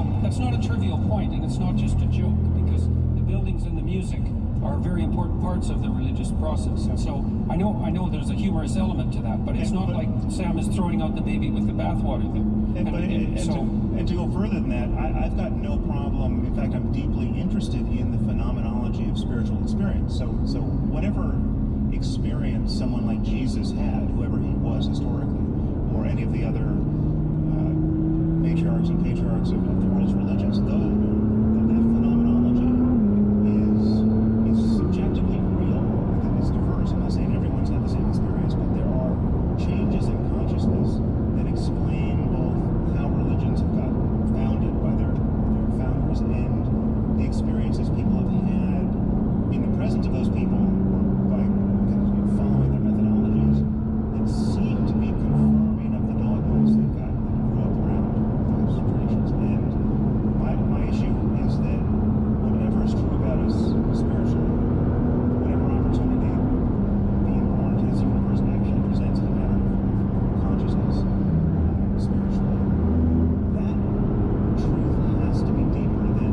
a trivial point, and it's not just a joke, because the buildings and the music are very important parts of the religious process. And so I know there's a humorous element to that, but it's not like Sam is throwing out the baby with the bathwater there. And to go further than that, I've got no problem. In fact, I'm deeply interested in the phenomenology of spiritual experience. So whatever experience someone like Jesus had, whoever he was historically, or any of the other matriarchs and patriarchs of the world's religions, that phenomenology is subjectively real. It's diverse. I'm not saying everyone's had the same experience, but there are changes in consciousness that explain both how religions have got founded by their founders and the experiences people have had in the presence of those people, or by following their methodologies that seem to be confirming of the dogmas that grew up around those traditions. And my issue is that whatever is true about us spiritually, whatever opportunity being born into this universe actually presents as a matter of consciousness spiritually, that truth has to be deeper than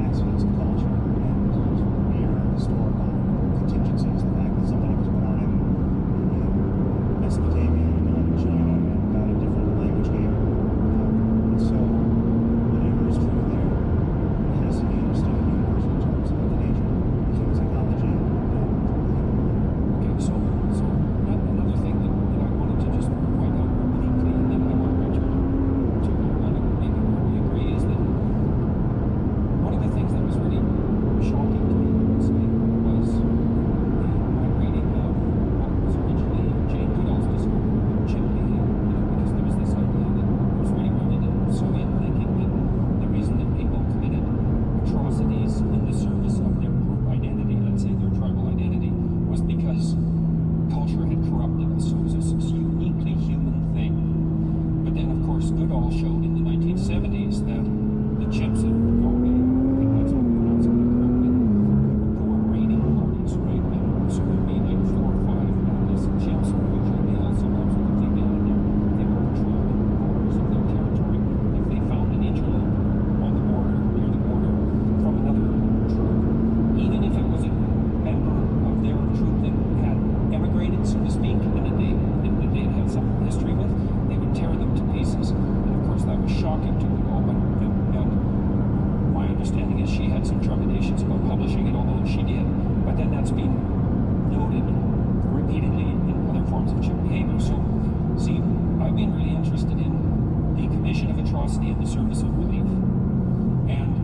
accidents of culture and mere historical contingencies. The fact that somebody was born in Mesopotamia and not in China and got a different language game. And so whatever is true there, it has to be understood in universal terms about the nature of human psychology. Okay, so another thing that I wanted to just point out briefly, and then I want Richard to maybe where we agree, is that one of the things that was really shocking to me, I would say, was my reading of what was originally Jane Goodall's discovery of chimp behavior, because there was this idea that was really rooted in Soviet thinking that the reason that people committed atrocities in the service of their group identity, let's say their tribal identity, was because culture had corrupted us. So it was this uniquely human thing. But then, of course, Goodall showed in the 1970s that the chimps that were going, I think that's how I'm pronouncing it correctly, would go on raiding parties, right? And so there'd be like 4 or 5 adolescent chimps, usually male, sometimes with a female in there. They would patrol the borders of their territory. If they found an interloper on the border, near the border, from another troop, even if it was a member of their troop that had emigrated, so to speak, and that they'd had some history with, they would tear them to pieces. And of course that was shocking to Goodall, but my understanding is she had some trepidations about publishing it, although she did. But then that's been noted repeatedly in other forms of chimp behavior. So, see, I've been really interested in the commission of atrocity in the service of belief. And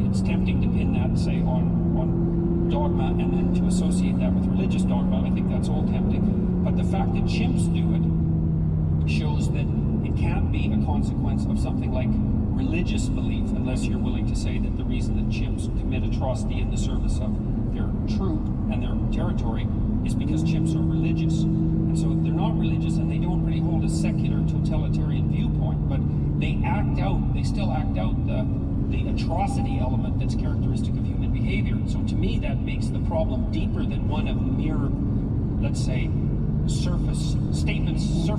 it's tempting to pin that, say, on dogma, and then to associate that with religious dogma. I think that's all tempting. But the fact that chimps do it shows that it can't be a consequence of something like religious belief, unless you're willing to say that the reason that chimps commit atrocity in the service of their troop and their territory is because chimps are religious. And so they're not religious, and they don't really hold a secular totalitarian viewpoint, but they still act out the atrocity element that's characteristic of human behavior. And so to me, that makes the problem deeper than one of mere, let's say, surface statements about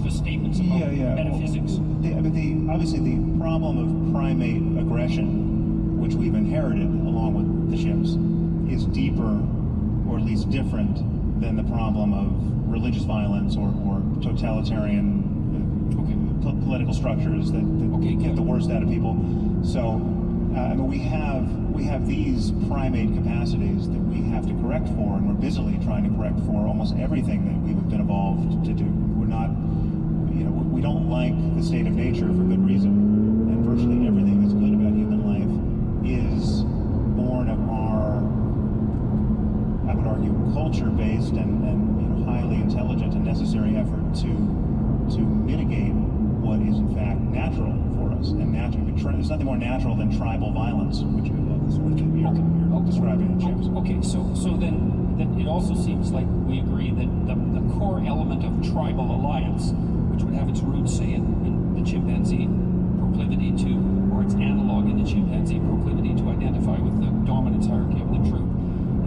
metaphysics. Obviously the problem of primate aggression, which we've inherited along with the chimps, is deeper, or at least different, than the problem of religious violence or totalitarian political structures that get the worst out of people. So we have these primate capacities that we have to correct for, and we're busily trying to correct for almost everything that we've been evolved to do. We're not, we don't like the state of nature for good reason, and virtually everything that's good about human life is born of our, I would argue, culture-based and highly intelligent and necessary effort to mitigate what is in fact natural for us. And there's nothing more natural than tribal violence, which you're describing in chimps. Okay, so then it also seems like we agree that the core element of tribal alliance, which would have its roots, say, in the chimpanzee proclivity to, or its analog in the chimpanzee proclivity to identify with the dominance hierarchy of the troop,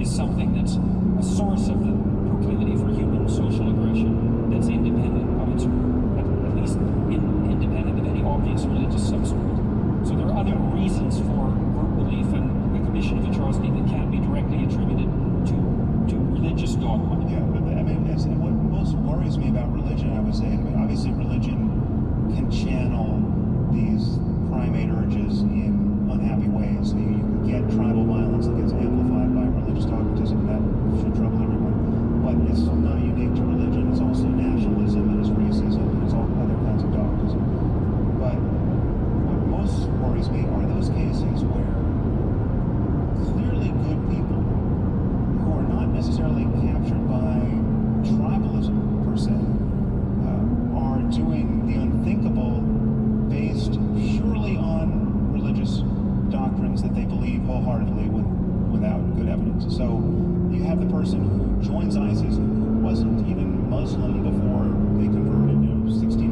is something that's a source of the proclivity for human social aggression that's independent of its, at least independent of any obvious religious substrate. So there are other worries me are those cases where clearly good people who are not necessarily captured by tribalism per se are doing the unthinkable based purely on religious doctrines that they believe wholeheartedly without good evidence. So you have the person who joins ISIS who wasn't even Muslim before they converted, 16